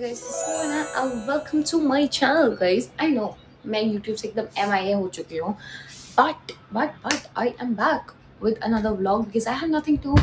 guys, this is Mona and welcome to my channel guys. I know मैं YouTube से एकदम MIA हो चुकी हूँ, but I am back with another vlog because I have nothing to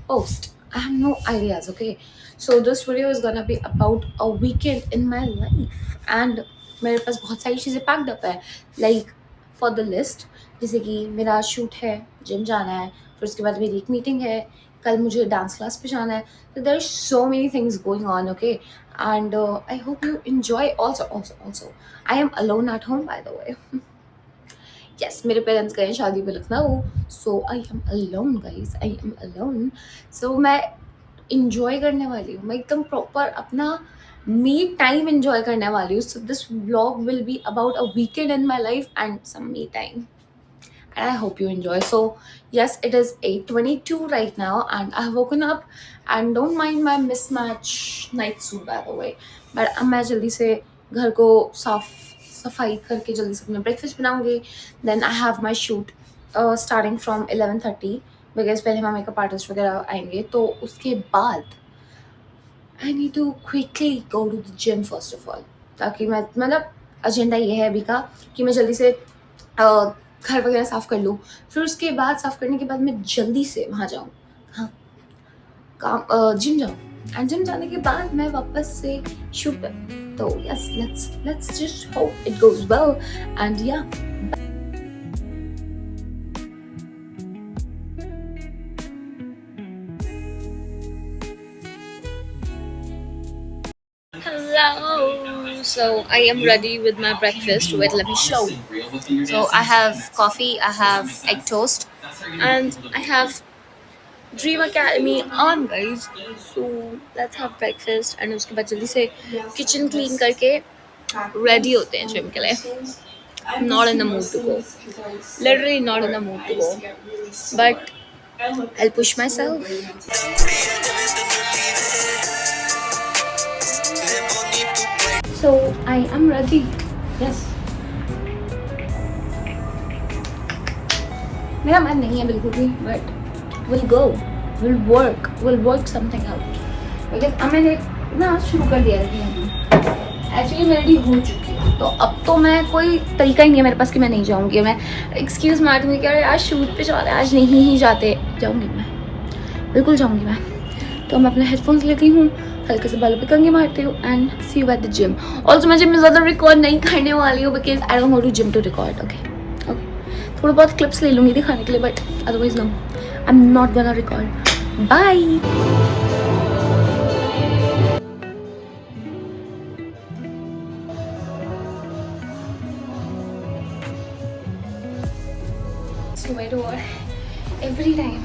post. I have no ideas. Okay, so this video is gonna be about a weekend in my life and मेरे पास बहुत सारी चीज़ें packed up है, like for the list, जैसे कि मेरा shoot है, gym जाना है, फिर उसके बाद मेरी एक मीटिंग है, कल मुझे डांस क्लास पे जाना है. So there are so many things going on. Okay, and I hope you enjoy. Also, I am alone at home, by the way. Yes, मेरे पेरेंट्स गए शादी पे Lucknow, so I am alone guys, I am alone. So मैं enjoy करने वाली हूँ, मैं एकदम प्रॉपर अपना मी टाइम इंजॉय करने वाली हूँ. So this vlog will be about a weekend in my life and some me time. And I hope you enjoy. So yes, it is 8:22 right now and I have woken up, and don't mind my mismatch night suit by the way, but अब मैं जल्दी से घर को साफ सफाई करके जल्दी से अपना ब्रेकफास्ट बनाऊंगी. Then I have my shoot starting from 11:30 because पहले वहाँ मेकअप आर्टिस्ट वगैरह आएंगे, तो उसके बाद I need to quickly go to the gym first of all, ताकि मैं मतलब एजेंडा ये है अभी का कि मैं जल्दी से घर वगैरह साफ़ कर लूँ. फिर उसके बाद साफ़ करने के बाद मैं जल्दी से वहाँ जाऊँ, हाँ काम जिम जाऊँ, एंड जिम जाने के बाद मैं वापस से शूट पे. तो yes, let's just hope it goes well and या. Hello. So I am ready with my breakfast. Wait, let me show. So I have coffee, I have egg toast, and I have Dream Academy on, guys. So let's have breakfast, and उसके बाद जल्दी से kitchen clean करके ready होते हैं gym के लिए. Not in the mood to go. Literally not in the mood to go. But I'll push myself. So I am ready. Yes. मेरा मन नहीं है बिल्कुल भी, but we'll go, we'll work something out. Because अब मैंने ना शुरू कर दिया है. एक्चुअली मैं रेडी हो चुकी हूँ, तो अब तो मैं कोई तरीका ही नहीं है मेरे पास कि मैं नहीं जाऊँगी. मैं एक्सक्यूज़ मारूँगी कि अरे आज शूट पे जा रहे हैं, आज नहीं ही जाते. जाऊँगी मैं, बिल्कुल जाऊँगी मैं. तो मैं अपने हेडफोन्स लेती हूँ, हल्के से बालों पे कंघी मारती हूँ and see you at the gym. Also मैं जिम में ज़्यादा रिकॉर्ड नहीं करने वाली हूँ because I don't want to gym to record. Okay, थोड़ा बहुत क्लिप्स ले लूँगी दिखाने के लिए, but otherwise no, I am not gonna record. Bye. So where do I? Every time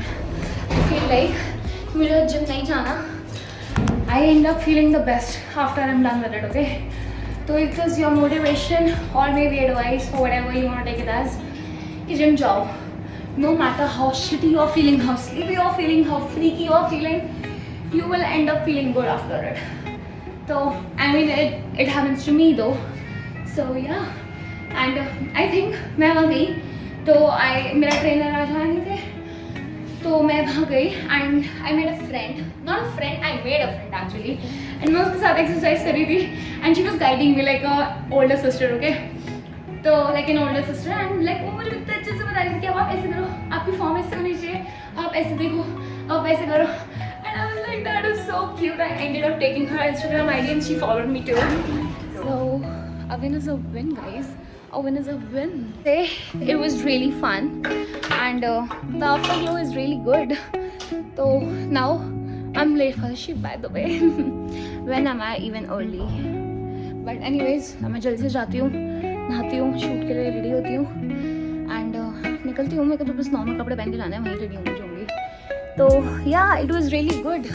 I feel like मुझे जिम नहीं जाना, I end up feeling the best after I'm done with it. Okay, so it is your motivation or maybe advice or whatever you want to take it as, कि gym जाओ. No matter how shitty you're feeling, how sleepy you're feeling, how freaky you're feeling, you will end up feeling good after it. So I mean it happens to me though. So yeah, and I think मैं वहाँ गई तो मेरा trainer आज आए नहीं थे, तो मैं वहाँ गई and I made a friend, not a friend, I made a friend actually. And मैं उसके साथ एक्सरसाइज कर रही थी and she was guiding me like a older sister. Okay, तो like an older sister, and like वो मुझे इतने अच्छे से बता रही थी कि अब आप ऐसे करो, आपकी फॉर्म ऐसे होनी चाहिए, आप ऐसे देखो, आप ऐसे करो. And I was like that is so cute. I ended up taking her Instagram ID and she followed me too. So a win is a win, guys. A win is a win. It was really fun and the afterglow is really good. So now I'm late for the shoot, by the way. When am I even early? But anyways, मैं जल्दी से जाती हूँ, नहाती हूँ, shoot के लिए ready होती हूँ एंड निकलती हूँ. मेरे को तो बस नॉर्मल कपड़े पहन के जाना है, वहीं रेडी होंगी. तो yeah, it was really good.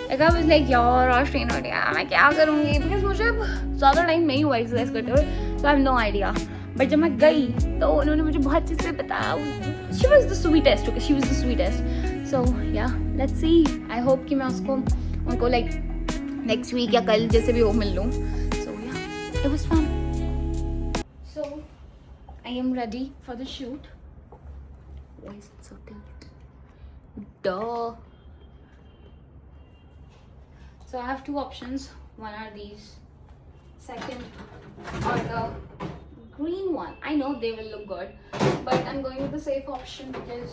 Like I was like यार आज ट्रेन हो गया, मैं क्या करूँगी, बिकॉज मुझे अब ज़्यादा टाइम नहीं हुआ एक्सरसाइज करते हुए, so I have no idea. But जब मैं गई तो उन्होंने मुझे बहुत अच्छे से बताया. She was the sweetest. Okay, she was the sweetest. So yeah, let's C. I hope कि मैं उनको लाइक नेक्स्ट वीक या कल जैसे भी हो मिल लूँ. So yeah, it was fun. So I am ready for the shoot. Why is it so tight? Duh. So I have two options. one are these, second are the green one. I know they will look good, but I'm going with the safe option because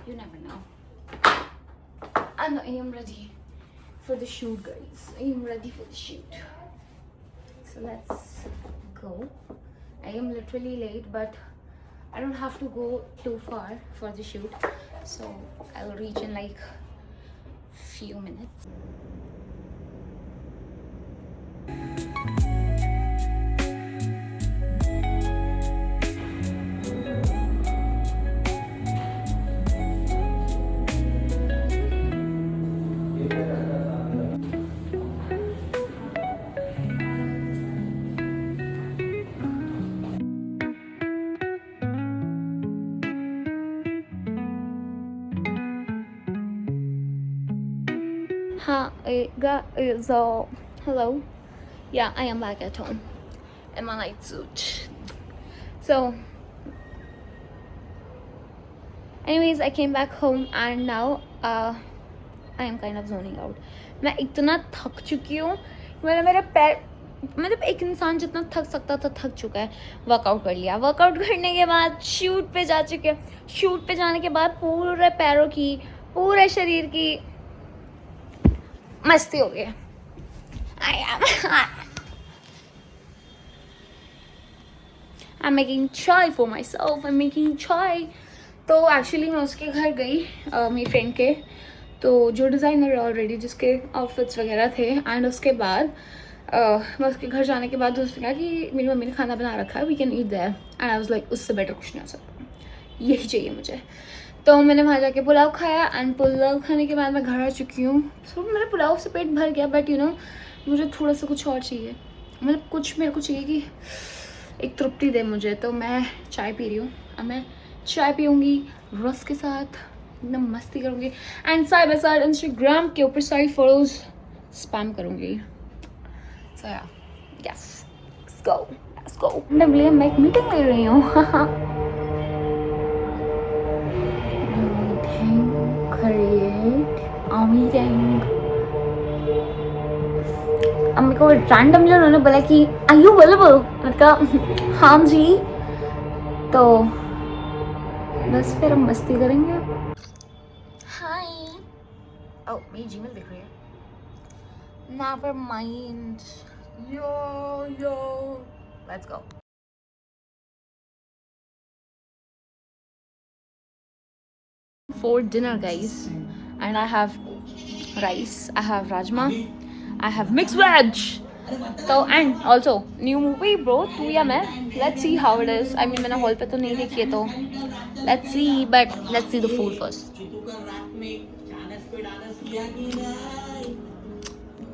you never know. And I am ready for the shoot, guys. I am ready for the shoot. So let's go. I am literally late, but I don't have to go too far for the shoot, so I'll reach in like few minutes. Hi guys, hello. Yeah, I am back at home in my night suit. So, anyways, I came back home and now I am kind of zoning out. मैं इतना थक चुकी हूँ, मेरा पैर, मतलब एक इंसान जितना थक सकता था थक चुका है. वर्कआउट कर लिया, वर्कआउट करने के बाद शूट पे जा चुके हैं. शूट पे जाने के बाद पूरे पैरों की, पूरे शरीर की मस्ती हो गई. I'm making chai for myself. I'm making chai. तो एक्चुअली मैं उसके घर गई, मेरी फ्रेंड के, तो जो डिज़ाइनर ऑलरेडी जिसके आउटफिट्स वगैरह थे. एंड उसके बाद मैं उसके घर जाने के बाद उसने कहा कि मेरी मम्मी ने खाना बना रखा है, we can eat there. And I was like उससे बेटर कुछ नहीं हो सकता, यही चाहिए मुझे. तो मैंने वहाँ जाके पुलाव खाया. एंड पुलाव खाने के बाद मैं घर आ चुकी हूँ. सो मेरे पुलाव से पेट भर गया, बट यू नो मुझे थोड़ा सा कुछ और चाहिए. मतलब कुछ मेरे को चाहिए कि एक तृप्ति दे मुझे. तो मैं चाय पी रही हूँ. अब मैं चाय पीऊँगी रस के साथ, एकदम मस्ती करूँगी. And side by side Instagram के ऊपर सारी फोटोज स्पैम करूँगी. सो या यस, लेट्स गो. मैं एक मीटिंग ले रही हूँ. अब मेरे को रैंडमली उन्होंने बोला कि आर यू अवेलेबल. मैंने कहा हाँ जी. तो बस फिर हम मस्ती करेंगे. हाय. ओह, मेरी जीमेल दिख रही है. Never mind. Yo let's go. For dinner, guys, and I have rice, I have rajma, I have mixed veg. So and also new movie bro, तू या मैं. Let's see how it is. I mean मैंने hall पे तो नहीं देखी है, तो let's see, but let's see the food first.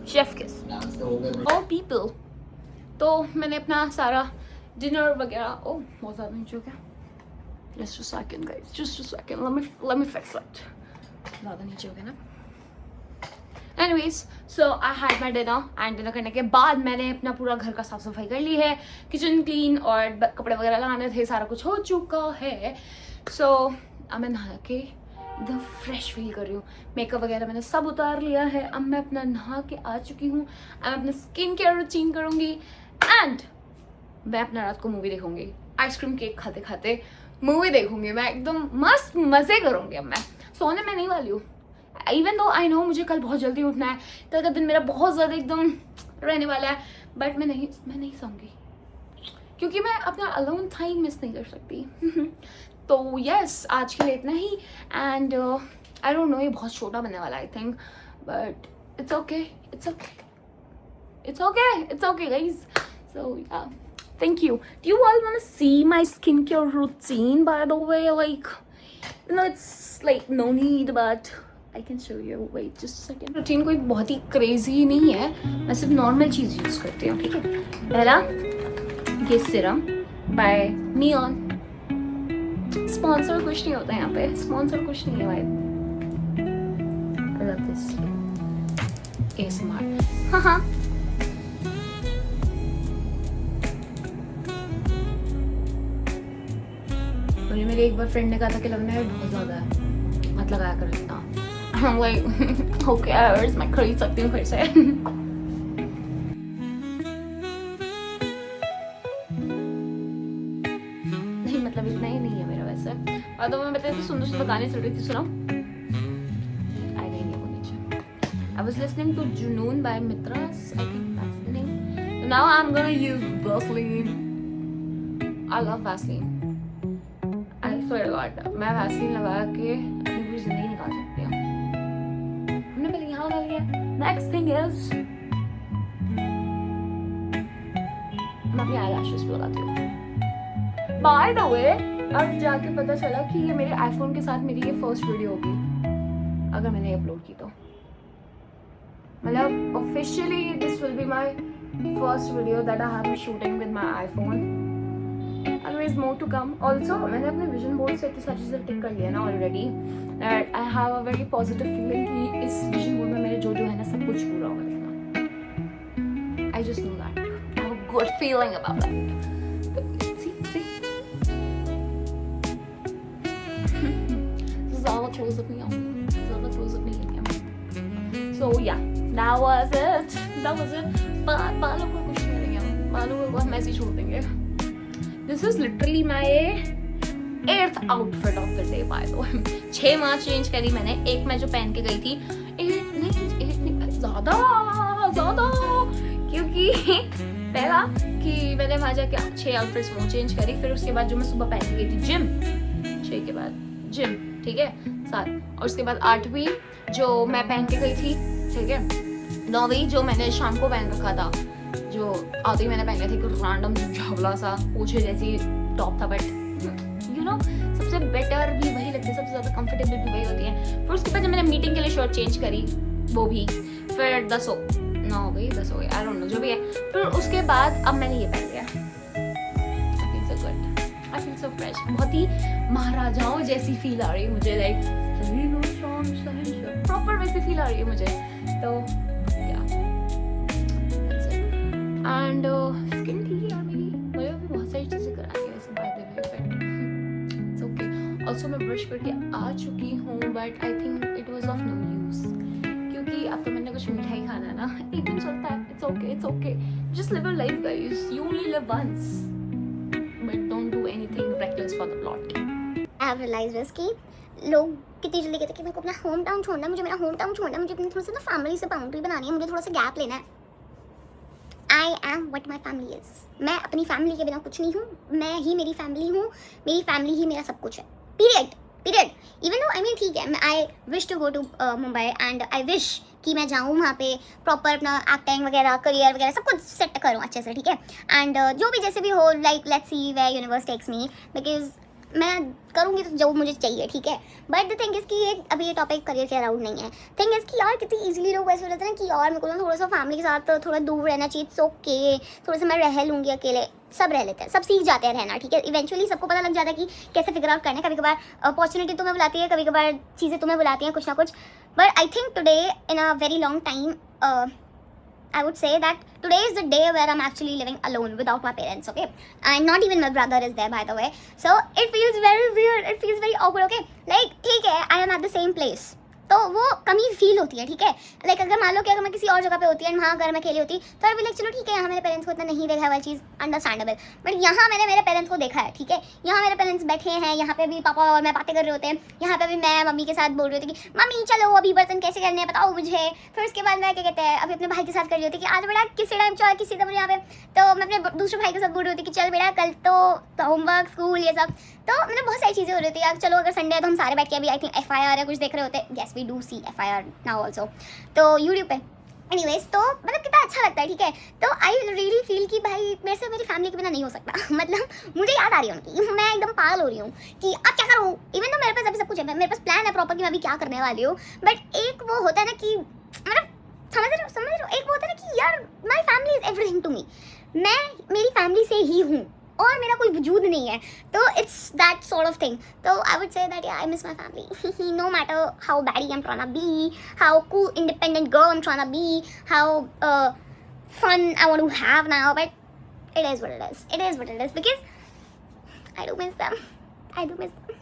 Chef kiss. Oh people. तो मैंने अपना सारा डिनर वगैरह, oh बहुत ज़्यादा नहीं चुका. Just a second, guys. Just a second. Let me fix it. ज़्यादा नीचे हो गया ना. Anyways, so I had my dinner and dinner करने के बाद मैंने अपना पूरा घर का साफ सफाई कर ली है. किचन क्लीन और कपड़े वगैरह लगाने थे, सारा कुछ हो चुका है. So अब मैं नहा के एकदम फ्रेश फील कर रही हूँ. मेकअप वगैरह मैंने सब उतार लिया है. अब मैं अपना नहा के आ चुकी हूँ. अब अपना स्किन केयर रूटीन करूँगी एंड मैं अपना रात को मूवी देखूँगी. आइसक्रीम केक खाते खाते मूवी देखूंगी. मैं एकदम मस्त मज़े करूंगी. अब मैं सोने में नहीं वाली हूँ. इवन दो आई नो मुझे कल बहुत जल्दी उठना है, कल का दिन मेरा बहुत ज़्यादा एकदम रहने वाला है, बट मैं नहीं सोऊंगी क्योंकि मैं अपना अलोन टाइम मिस नहीं कर सकती. तो यस, आज के लिए इतना ही. एंड आई डोंट नो ये बहुत छोटा बनने वाला I think, but it's okay guys. So yeah, thank you. Do you all want to see my skincare routine, by the way? Like, you know, it's like no need, but I can show you. Wait, just a second. Routine कोई बहुत ही crazy नहीं है. मैं सिर्फ normal चीज़ use करती हूँ, ठीक है. पहला ये serum by Neon. Sponsor कुछ नहीं होता है यहाँ पे. Sponsor कुछ नहीं है भाई. I love this. ASMR. हाँ. मेरे एक बार फ्रेंड ने कहा था कि लगना है बहुत ज़्यादा है, मत लगाया कर इतना. I'm like, okay, मैं खरीद सकती हूँ फिर से. मतलब इतना ही नहीं है मेरा वैसे। और तो मैं बताती सुंदर सुंदर गाने सुन रही थी, सुनाओ। आई नहीं वो नीचे। I was listening to Junoon by Mitras, I think that's the name. So now I'm gonna use Vaseline. I love Vaseline. I swear to God, मैं Vaseline लगा के अपनी पूरी जिंदगी निकाल सकती हूँ। हमने पहले यहाँ लगा लिया। Next thing is मैं अपनी eyelashes पे लगाती हूँ। By the way, अब जाके पता चला कि ये मेरे आईफोन के साथ मेरी ये फर्स्ट वीडियो होगी अगर मैंने अपलोड की तो। मतलब officially this will be my first video that I am shooting with my iPhone. And there is more to come. Also मैंने अपने विजन बोर्ड से इतनी सारी चीज़ें टिक कर लिया ना already that I have a very positive feeling कि इस विजन बोर्ड में मेरे जो है ना सब कुछ पूरा होगा। देखना, I just know that, I have a good feeling about that. Close up me on. Close up me on. So yeah, that was it. But बालों को कुछ नहीं करेंगे, बालों को बहुत मैसी छोड़ देंगे. This is literally my 8th outfit of the day by the way. 6 माह चेंज करी मैंने. एक मैं जो पहन के गई थी 8 नहीं ज़्यादा क्योंकि पहला कि मैंने वहाँ जाके 6 आउटफिट्स वो चेंज करी. फिर उसके बाद जो मैं सुबह पहन के गई थी जिम, 6 के बाद जिम, ठीक है 7, और उसके बाद 8वीं जो मैं पहन के गई थी, ठीक है 9वीं जो मैंने शाम को पहन रखा था, जो आधी मैंने पहन लिया था एक रैंडम झावला सा पूछे जैसी टॉप था, बट यू नो सबसे बेटर भी वही लगती है, सबसे ज़्यादा कंफर्टेबल भी वही होती है. फिर उसके बाद जब मैंने मीटिंग के लिए शर्ट चेंज करी वो भी, फिर 10 हो गई आई डोंट नो जो भी है. फिर उसके बाद अब मैंने ये पहन लिया. आई फील सो फ्रेश, बहुत ही महाराजाओं जैसी फील आ रही है मुझे, लाइक प्रॉपर वैसे फील आ रही है मुझे. तो एंड स्किन ठीक है यार मेरी, मुझे भी बहुत सारी चीज़ें करानी है वैसे by the way, but it's okay. Also मैं ब्रश करके आ चुकी हूँ, but I think it was of no use क्योंकि अब तो मैंने कुछ मिठाई खाना है ना, एक दिन चलता है. It's okay just live your life guys, you only live once, but don't do anything reckless for the plot. I have realized this कि लोग कितनी जल्दी कहते हैं कि मेरे को अपना होम टाउन छोड़ना है, मुझे मेरा होम टाउन छोड़ना है, मुझे अपनी थोड़ा सा ना फैमिली से बाउंड्री बनानी है, मुझे थोड़ा सा गैप लेना है. I am what my family is. मैं अपनी फैमिली के बिना कुछ नहीं हूँ, मैं ही मेरी फैमिली हूँ, मेरी फैमिली ही मेरा सब कुछ है. पीरियड. इवन दो आई मीन ठीक है, I wish to go to Mumbai and I wish कि मैं जाऊँ वहाँ पे प्रॉपर अपना एक्टिंग वगैरह करियर वगैरह सब कुछ सेट करूँ अच्छे से, ठीक है. एंड जो भी जैसे भी हो, like let's see where universe takes me, because मैं करूँगी तो जो मुझे चाहिए, ठीक है. बट द थिंग इज़ कि अभी ये टॉपिक करियर के अराउंड नहीं है. थिंग इज़ कि यार कितनी इजीली लोग ऐसे रहते हैं ना कि यार मेरे को ना थोड़ा सा फैमिली के साथ थोड़ा दूर रहना चाहिए. इट्स ओके, थोड़ा सा मैं रह लूँगी अकेले. सब रह लेते हैं, सब सीख जाते हैं रहना, ठीक है. इवेंचुअली सबको पता लग जाता है कि कैसे फिगर आउट करना है. कभी कभार अपॉर्चुनिटी तुम्हें बुलाती है, कभी कभार चीज़ें तुम्हें बुलाती हैं कुछ ना कुछ. But I think today in a very long time I would say that today is the day where I'm actually living alone without my parents, okay? And not even my brother is there, by the way. So it feels very weird. It feels very awkward, okay? Like, ठीक है, I am at the same place. तो वो कमी feel होती है, ठीक है. Like अगर मान लो कि अगर मैं किसी और जगह पे होती है वहाँ अगर मैं खेली होती तो आई लाइक चलो ठीक है, यहाँ मेरे पेरेंट्स को इतना नहीं देखा है, वह चीज़ अंडरस्टैंडेबल. बट यहाँ मैंने मेरे पेरेंट्स को देखा है, ठीक है. यहाँ मेरे पेरेंट्स बैठे हैं, यहाँ पे भी पापा और मैं बातें कर रहे होते हैं, यहाँ पे भी मैं मम्मी के साथ बोल रही होती कि मम्मी चलो अभी बर्तन कैसे करने हैं बताओ मुझे. फिर उसके बाद मैं क्या कहते हैं अभी अपने भाई के साथ कर रही होती कि आज बेटा किसी टाइम चल किसी तरह यहाँ पे. तो मैं अपने दूसरे भाई के साथ बोल रही होती कि चल बेटा कल तो होमवर्क स्कूल ये सब. तो मतलब बहुत सारी चीज़ें हो रही थी यार. चलो अगर संडे है तो हम सारे बैठ के अभी आई थिंक FIR है कुछ देख रहे होते हैं. Yes we do see FIR now also, तो यूट्यूब पे. एनीवेज तो मतलब कितना अच्छा लगता है, ठीक है. तो आई रियली फील कि भाई मेरे से मेरी फैमिली के बिना नहीं हो सकता. मतलब मुझे याद आ रही है उनकी, मैं एकदम पागल हो रही हूँ कि अब क्या करूँ. इवन तो मेरे पास अभी सब कुछ है, मेरे पास प्लान है प्रॉपर कि मैं अभी क्या करने वाली हूँ. बट एक वो होता है ना कि मतलब समझ रहे हो एक वो होता है ना कि यार my family is everything to me. मैं मेरी फैमिली से ही हूँ और मेरा कोई वजूद नहीं है. तो it's that sort of thing. तो I would say that I miss my family no matter how baddie I am trying to be, how cool independent girl I am trying to be, how fun I want to have now, but it is what it is because I do miss them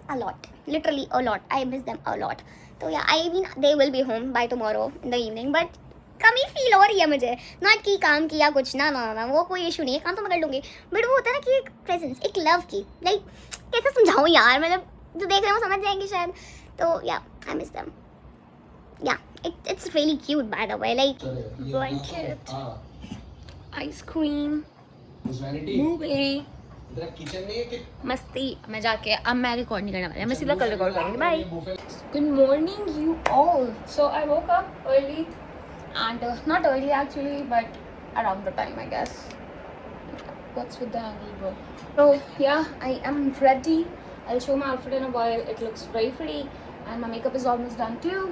a lot, literally a lot. I miss them a lot. So yeah, I mean they will be home by tomorrow in the evening, but कमी feel हो रही है मुझे. Not कि काम किया कुछ ना वो कोई इशू नहीं है, काम तो मैं कर लूँगी. बट वो होता है ना कि एक प्रेजेंस, एक लव की, लाइक कैसे समझाऊँ यार, मतलब जो देख रहे हैं वो समझ जाएंगे शायद. तो या आई मिस देम. या it's really cute by the way, like blanket, ice cream, movie, मस्ती. मैं जाके अब मैं रिकॉर्ड नहीं करने वाली, मैं सीधा कल रिकॉर्ड करूँगी. Bye. Good morning you all. So I woke up early and not early actually but around the time I guess. What's with the angle, bro? So yeah, I am ready. I'll show my outfit in a while. It looks very pretty and my makeup is almost done too.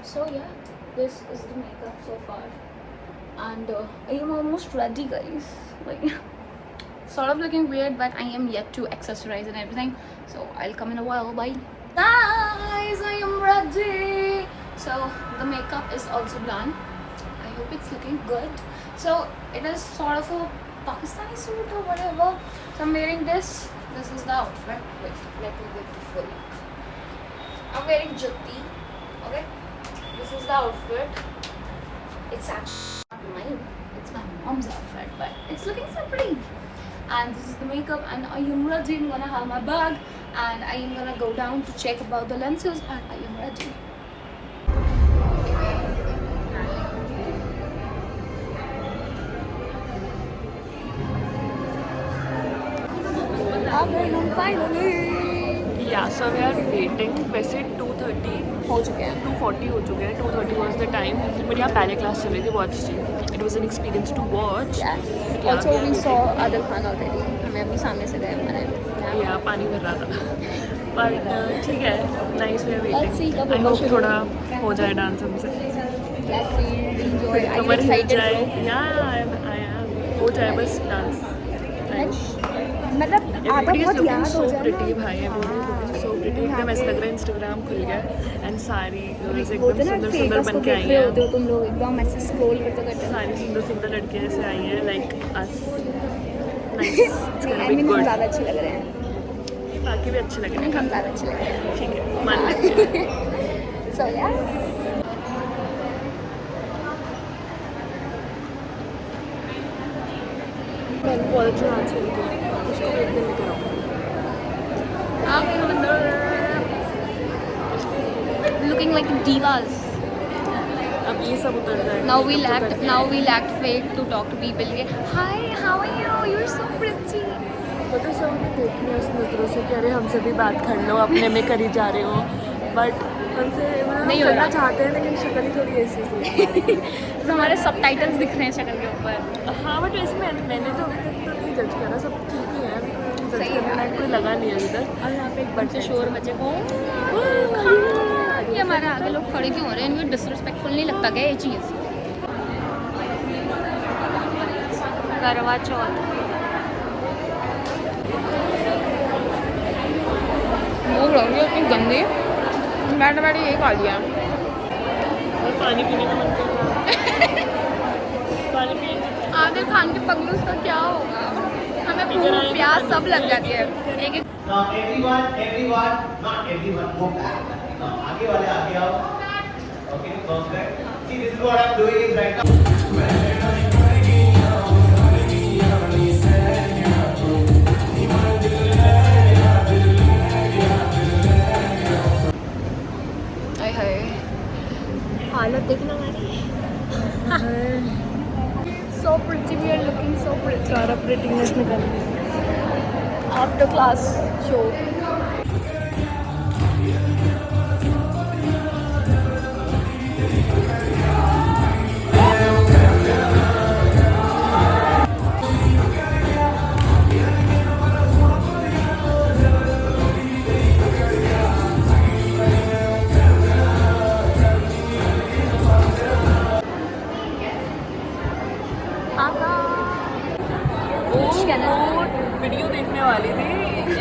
So yeah, this is the makeup so far and I am almost ready, guys. Like sort of looking weird but I am yet to accessorize and everything, so I'll come in a while. Bye guys, I am ready. So the makeup is also done. I hope it's looking good. So it is sort of a Pakistani suit or whatever, so I'm wearing this. This is the outfit. Wait, let me give the full look. I'm wearing jutti. Okay, this is the outfit. It's actually not mine, it's my mom's outfit, but it's looking so pretty. And this is the makeup and I am ready. I'm gonna have my bag and I am gonna go down to check about the lenses and I am ready. Finally. Yeah, so we are waiting. वैसे 2:30 हो चुके हैं. 2:40 हो चुके हैं. 2:30 was the time. But यहाँ पहले class चल रही थी. Watch. It was an experience to watch. Yes. Also we saw Adil Khan already. हमें अभी सामने से गए मैंने. Yeah, पानी भर रहा था. But ठीक है. Nice we are Let's see waiting. कब I होगा hope शुरू. थोड़ा हो जाए डांस हमसे. Let's see. Enjoy. Are you Qamar hill excited? जाए. bro? Yeah, I am. हो जाए बस डांस. मतलब आधा Everybody is बहुत looking याद so हो जाए pretty ना. भाई. Everybody is looking so pretty. एकदम ऐसा लग रहा है Instagram खुल गया and सारी girls एकदम होते ना सुंदर सुंदर फेमस बन को के देख आई रहे हैं. होते हो तुम लोग एकदम ऐसे स्क्रॉल करते करते. सारी सुंदर सुंदर लड़कियां ऐसे आई हैं like us. Nice. It's gonna I be mean हम good. ज़्यादा अच्छे लग रहे हैं. बाकी भी अच्छे लग रहे हम हैं. ज़्यादा अच्छे लग रहे हैं. ठीक है मान लेते हैं. So yeah. मैंने बहुत अच्छा डांस किया उसको एक दिन लेकर आऊँ. Looking like divas. अब ये सब उतर जाएगा. Now we'll act fake to talk to people. Hi, how are you? You're so pretty. पता सब हमें देख रहे हैं उस नज़रों से कि अरे हमसे भी बात कर लो अपने में करी जा रहे हो. बट हमसे मतलब नहीं हम हो करना रहा. चाहते हैं लेकिन शक्ल ही थोड़ी ऐसी सी. तो हमारे सबटाइटल्स दिख रहे हैं शक्ल के ऊपर. हाँ बट इसमें मैंने तो अभी तक तो नहीं जज करा. सब ठीक ही है. जज सही है. करने लायक कोई लगा नहीं है अभी तक. और यहाँ पे एकदम से शोर मचे को. ये हमारे आगे लोग खड़े क्यों हो रहे हैं? इनको डिसरिस्पेक्टफुल नहीं लगता क्या ये चीज़? करवा चौथ. वो रंग इतनी गंदी. बैठ बैठ यही खा लिया. और पानी पीने का मन कर रहा है. पानी पीने आदिल खान के पगलूस का क्या होगा? हमें भूख प्यास सब लग जाती है. एक एक Now everyone, not everyone, go back. Now आगे वाले आगे आओ. Okay, perfect. See, this is what I'm doing is right now. हाय हाय हालत देखना हमारी. So pretty, we are looking so pretty. सारा प्रिटीनेस निकल गया. After class show. वीडियो देखने वाली थी.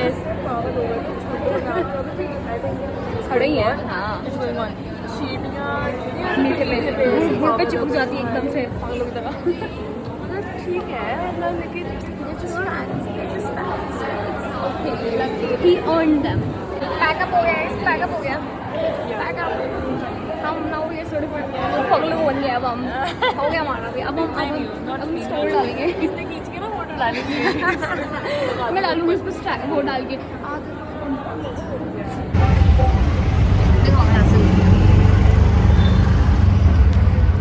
ऐसे पागल हो गए. खड़े ही हैं. हाँ. सीटियाँ मीठे पे मुंह पे चिपक जाती है एकदम से पागलों की तरह. मतलब ठीक है मतलब लेकिन He earned them. Pack up हो गया. इस pack up हो गया. Pack up. हम now ये certified पागलों बन गए. अब हम हो गया हमारा भी. अब हम स्टोर डालेंगे. इसने खींच के ना फोटो प्लानिंग मैं डालूंगी उस पर वो डाल के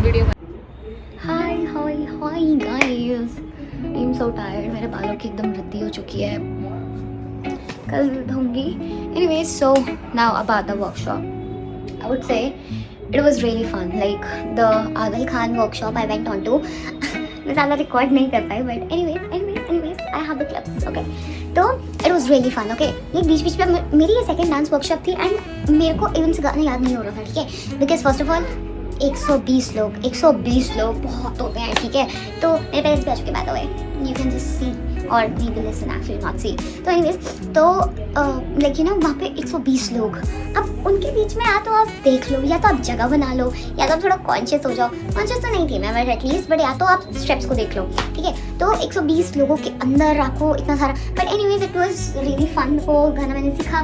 video. Hi hi hi guys, I am so tired. मेरे बालों की एकदम रद्दी हो चुकी है, कल धोऊंगी। Anyways, so now about the workshop, I would say it was really fun. Like the Adil Khan workshop I went on to मैं ज़्यादा रिकॉर्ड नहीं कर पाई, but anyways I have the clips, okay? तो it was really fun, okay? like बीच बीच में मेरी ये second dance workshop थी and मेरे को इवन से गाना याद नहीं हो रहा था, ठीक है? बिकॉज फर्स्ट ऑफ ऑल 120 लोग बहुत होते हैं, ठीक है? तो मेरे पेरेंट्स भी आ चुके, by the way, you can just see और we will listen actually not see. तो एनीवेज, तो लेकिन ना वहाँ पे 120 लोग, अब उनके बीच में या तो आप देख लो, या तो आप जगह बना लो, या तो आप थोड़ा कॉन्शियस हो जाओ। कॉन्शियस तो नहीं थी मैं, बट एटलीस्ट, बट या तो आप स्टेप्स को देख लो, ठीक है? तो 120 लोगों के अंदर रखो इतना सारा, but anyways it was really fun. वो गाना मैंने सीखा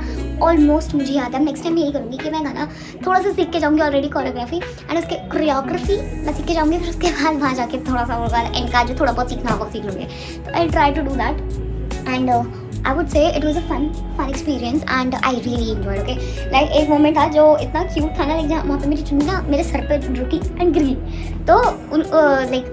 ऑलमोस्ट, मुझे याद है। नेक्स्ट टाइम यही करूँगी कि मैं गाना थोड़ा सा सीख के जाऊँगी, ऑलरेडी कोरियोग्राफी एंड उसके कोरियोग्राफी मैं सीख के जाऊँगी, फिर उसके बाद वहाँ जाके थोड़ा सा होगा एंड का जो थोड़ा बहुत सीखना होगा सीख लूँगी। तो I try to do that and I would say it was a fun experience and I really enjoyed, okay? Like एक मोमेंट था जो इतना क्यूट था ना, लाइक जहाँ वहाँ पे मेरी चुन्नी ना मेरे सर पे रुकी एंड गिरी, तो लाइक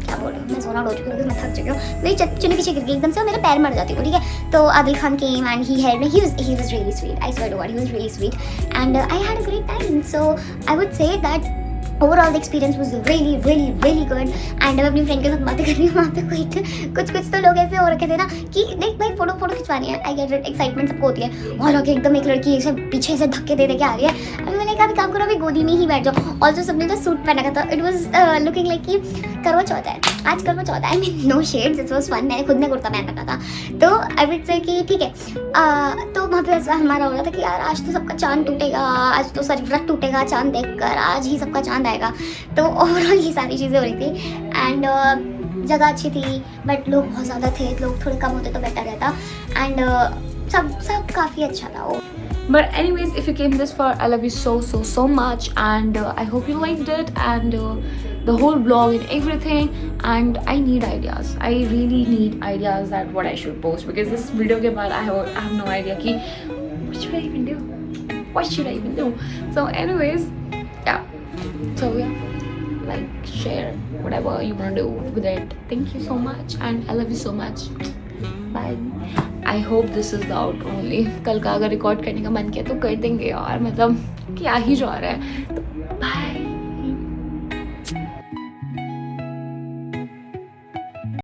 क्या बोल रही हूँ मैं, जोन आउट हो चुकी हूँ, मैं थक चुकी हूँ। मेरी चुन्नी पीछे गिर गई एकदम से और मेरे पैर मर जाते को, ठीक है? तो Adil Khan came and he helped me. He was really sweet. I swear to God, he was really sweet and I had a great time. So I would say that overall the experience was really good and मैं अपनी friend के साथ बातें कर रही हूँ वहाँ पे कुछ तो लोग ऐसे हो रखे थे ना कि देख भाई फोटो खिंचवानी है, आई गेट इट, एक्साइटमेंट सबको होती है। और आगे एकदम एक लड़की ऐसे पीछे से धक्के दे के आ रही है, अभी मैंने कहा काम करो, अभी गोदी में ही बैठ जाओ। ऑल्सो सबने तो सूट पहना था, इट वॉज लुकिंग लाइक कि करवा चौथ है आज, करवा चौथ है। I mean no shades, it was fun. मैंने खुद ने कुर्ता पहन रखा था, तो आई वुड से कि ठीक है। तो वहाँ पे ऐसा हमारा हो रहा था कि यार आज तो सबका चांद टूटेगा, आज तो सारी व्रत टूटेगा चांद देखकर, आज ही सबका चांद आएगा। तो ओवरऑल ये सारी चीज़ें हो रही थी एंड जगह अच्छी थी, बट लोग बहुत ज़्यादा थे, लोग थोड़े कम होते तो बेटर रहता एंड सब काफ़ी अच्छा था वो। But anyways, if you came this far, I love you so much and I hope you liked it and the whole vlog and everything, and I need ideas. I really need ideas that what I should post, because this video ke baad I have no idea ki what should I even do. So anyways, yeah, so yeah, like, share, whatever you want to do with it. Thank you so much and I love you so much. Bye. I hope this is out only. कल का अगर record करने का मन किया तो कर देंगे यार, मतलब क्या ही जा रहा है। तो बाय।